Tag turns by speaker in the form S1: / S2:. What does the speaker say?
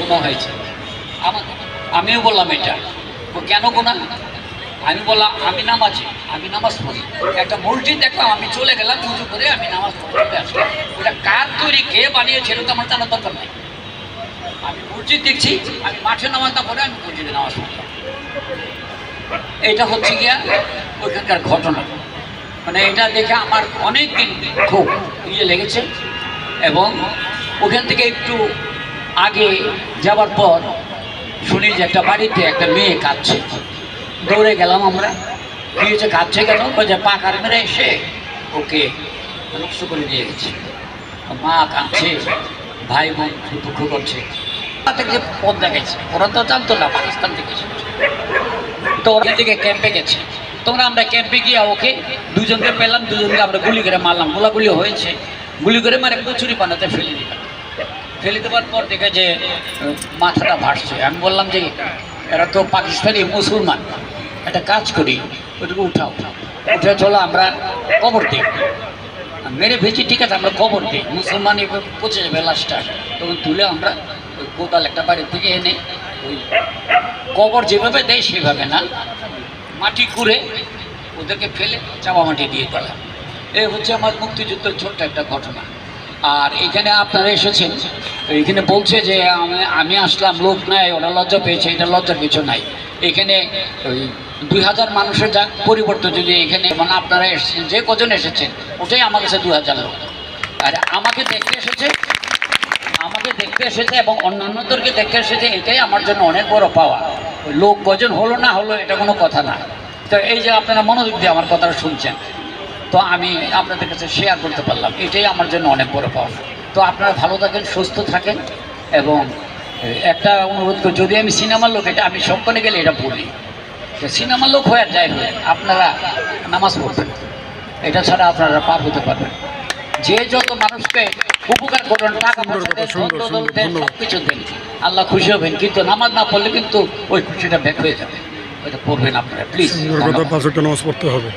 S1: গুনাহ হয়েছে। আমিও বললাম এটা কেন গুনাহ? আমি বললাম আমি নামাজি, আমি নামাজ পড়ি, একটা মসজিদ দেখলাম, আমি চলে গেলাম উঁচু করে, আমি নামাজ পড়তে আসলাম। ওটা কার তৈরি, কে বানিয়েছে এটা তো আমার জানার দরকার নাই। আমি মসজিদ দেখছি, আমি মাঠে নামাজ না পড়ে আমি মসজিদে নামাজ পড়লাম। এটা হচ্ছে গিয়া ওইখানকার ঘটনা। মানে এটা দেখে আমার অনেক দিন খুব ইয়ে লেগেছে। এবং ওখান থেকে একটু আগে যাওয়ার পর শুনি যে একটা বাড়িতে একটা মেয়ে কাঁদছে। দৌড়ে গেলাম আমরা, কি হয়েছে, কাঁদছে কেন? যে পাকার মেরে এসে ওকে নষ্ট করে দিয়ে গেছে। মা কাঁদছে, ভাই বোন দুঃখ করছে। যে পথ দেখাইছে, ওরা তো জানতো না পাকিস্তান থেকে এসেছে। তো ওখান থেকে ক্যাম্পে গেছে। তোমরা আমরা ক্যাম্পে গিয়ে ওকে দুজনকে পেলাম, দুজনকে আমরা গুলি করে মারলাম। গোলাগুলি হয়েছে, গুলি করে মারে কচুরি পানাতে ফেলে দিলাম। ফেলে দেওয়ার পর দেখে যে মাথাটা ভাসছে। আমি বললাম যে এরা তো পাকিস্তানি মুসলমান, একটা কাজ করি, ওইটুকু উঠাও, উঠে চলো আমরা কবর দিই। মেরে ভেজি, ঠিক আছে আমরা কবর দিই, মুসলমান এবার পচে যাবে লাশটা। তখন তুলে আমরা ওই কোদাল একটা বাড়ি থেকে এনে ওই কবর যেভাবে দেয় সেভাবে না, মাটি কুড়ে ওদেরকে ফেলে চাপা মাটি দিয়ে দিলাম। এই হচ্ছে আমার মুক্তিযুদ্ধের ছোট্ট একটা ঘটনা। আর এখানে আপনারা এসেছেন, এখানে বলছে যে আমি আসলাম, লোক নাই, ওরা লজ্জা পেয়েছে। এটা লজ্জার কিছু নাই। এখানে ওই 2000 মানুষের যা পরিবর্তন যদি এখানে, মানে আপনারা এসেছেন, যে কজন এসেছেন ওটাই আমার কাছে 2000 লোক। আর আমাকে দেখতে এসেছে এবং অন্যান্যদেরকে দেখতে এসেছে, এটাই আমার জন্য অনেক বড় পাওয়া। লোক কজন হলো না হলো এটা কোনো কথা না। তো এই যে আপনারা মনোযোগ দিয়ে আমার কথাটা শুনছেন, তো আমি আপনাদের কাছে শেয়ার করতে পারলাম, এটাই আমার জন্য অনেক বড় পাওনা। তো আপনারা ভালো থাকেন, সুস্থ থাকেন। এবং একটা অনুরোধ করি, যদি আমি সিনেমার লোক, এটা আমি সম্পনে গেলে এটা বলি, সিনেমার লোক হয়ে যাই হয়ে আপনারা নামাজ পড়বেন, এটা ছাড়া আপনারা পার হতে পারবেন। যে যত মানুষকে উপকার করবেন, টাকা পয়সা দেন, সব কিছু দেন, আল্লাহ খুশি হবেন। কিন্তু নামাজ না পড়লে কিন্তু ওই খুশিটা ব্যাক হয়ে যাবে। ওইটা পড়বেন আপনারা প্লিজ।
S2: নামাজ পড়তে হবে।